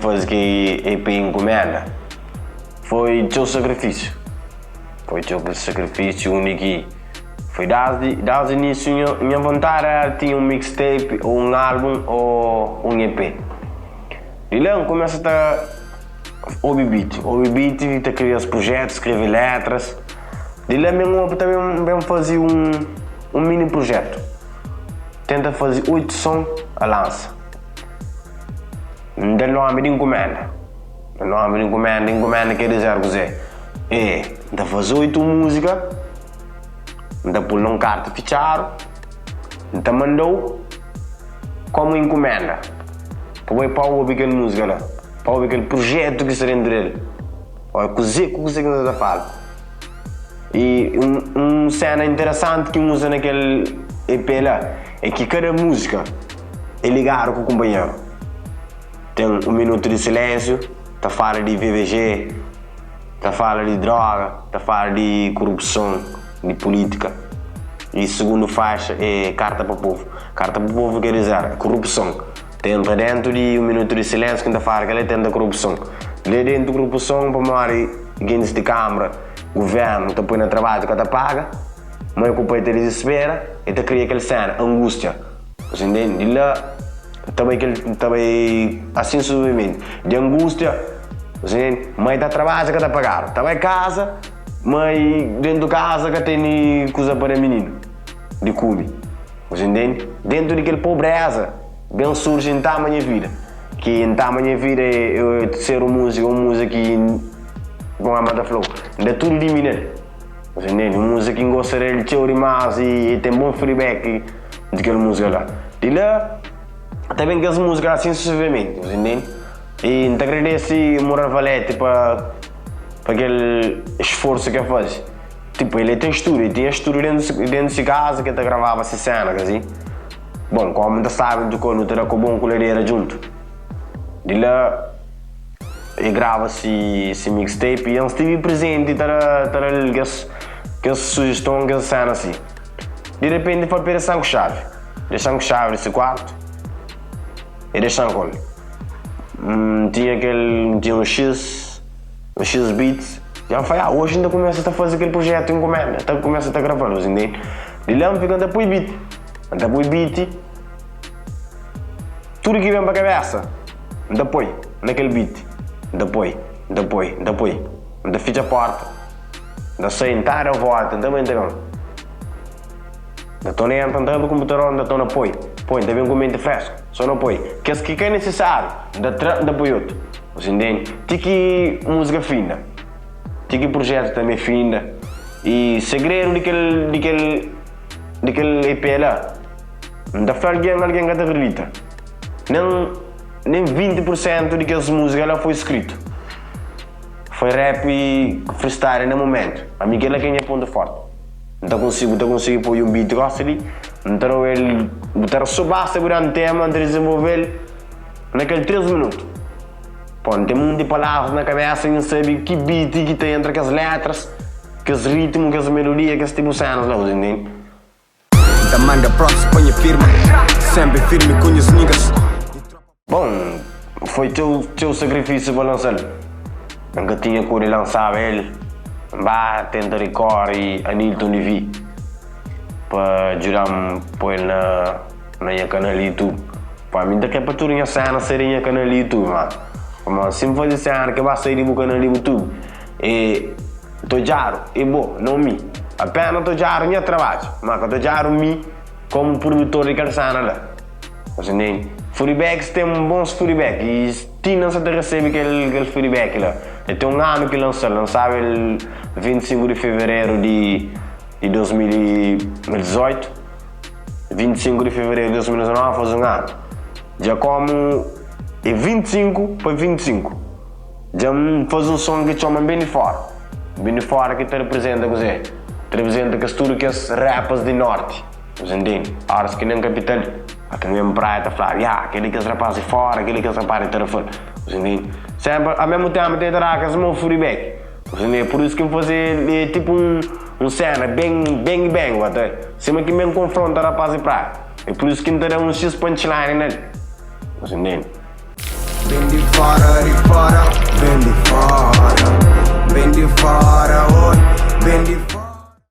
fazer que EP Inkumenda foi o teu sacrifício. Foi o teu sacrifício único. Foi desde o início, minha vontade era ter um mixtape, ou um álbum, ou um EP. E lá começa a ouvir beat, a criar projetos, escrever letras. E lá mesmo também fazer um mini projeto. Tenta fazer 8 sons a lança. Dá nome de Inkumenda. Inkumenda quer dizer que dá fazer 8 músicas, dá pôr num carta fichado, dá mandou como Inkumenda. Para ouvir aquela música lá, para ouvir aquele projeto que está dentro dele. Olha, coisa que você está falando. E cena interessante que usa naquele EP lá é que cada música é ligada com o companheiro. Tem um minuto de silêncio, tá fala de VVG, tá fala de droga, tá fala de corrupção, de política. E segunda faixa é carta para o povo. Carta para o povo quer dizer corrupção. Tem dentro de um minuto de silêncio que tá fala que ele tem da corrupção. Lá dentro da corrupção, para mais guinness de câmara, governo, tá põe no trabalho que tá paga, mas o pai te desespera e te cria aquela cena, angústia. Você entende? E lá também assim suavemente, de angústia, você entende? Mãe tá trabalho que tá pagar, tá em casa, mas dentro de casa que tem coisa para menino, de comer. Você entende? Dentro daquela pobreza, bem surge em tamanha vida, que em tamanha vida é ser uma música que bom a mata flow, ainda tudo de menino. Você entende? Uma música que gosta de teoria mais e tem bom feedback daquela música lá. E lá também que as músicas assim sucessivamente, você entende? E te agradeço Morar Valete para aquele esforço que ele faz. Tipo, ele tem estúdio dentro de casa que ele gravava essa cena, assim. Bom, como ainda sabe, do que não terá com bom colheira junto. De lá, ele grava esse mixtape e eu estive presente para que sugestão que cena assim. De repente, foi para a chave. Deixando chave nesse quarto e deixando com ele. Tinha um X beats. Já falei, hoje ainda começa a fazer aquele projeto em Inkumenda, começa a gravar, entende? E lá me fica a pôr beat. Tudo que vem para a cabeça, põe naquele beat. Põe. Fecha a porta. Sai entrar a volta, também entendeu? Estou nem entrando no computador, estou na põe, também com mente fresca, só não põe. Que é necessário, da põe outro. Você entende? Tem que música fina, tem que projeto também fina. E segredo daquele EP lá, não foi alguém que acredita. Nem 20% daquelas músicas lá foi escrito. Foi rap e freestyle no momento. A Miguel é quem é ponto forte. Não consigo pôr um beat gosta ali. Então ele botar só basta durante o tema, desenvolver naqueles 3 minutos. Tem muitas palavras na cabeça e não sabe que beat que tem entre aquelas letras, aqueles ritmos, aquelas melodias, aqueles tipo de cenas lá, entende? Da manga próximo, põe firme, sempre firme com os niggas. Bom, foi teu sacrifício para lançar. Nunca tinha cor de lançar ele. Tenta recordar e Anilton vivi para ajudar-me a pôr na minha canal YouTube. Para mim, daqui para tudo minha cena ser minha canal YouTube, mano. Mas sempre fazer cena que vai sair do canal YouTube. E estou jaro, e bom, não me. Apenas estou jaro minha trabalho, mas estou jaro me como produtor daquela cena lá. Você entende? Feedbacks tem bons feedbacks e tinha se recebe aquele feedback lá. Tem um ano que lançava ele 25 de fevereiro de 2018. 25 de fevereiro de 2019 faz um ano. Já como é 25 para 25. Já faz um som que chama bem de fora. Bem de fora que te representa você. Te representa que tudo que as rapas de norte. Você entende? Horas que nem capital. Aqui mesmo praia está a falar, aquele que as rapazes de fora, aquele que as rapazes de fora. Você entende? Sempre, ao mesmo tempo, tem que dar as mãos feedback. Você entende? Por isso que eu fazer tipo um cena, bang, até. Sempre que me confronta a rapaz de praia. É por isso que eu dá um X punchline nele. Você entende? Vem de fora, vem de fora.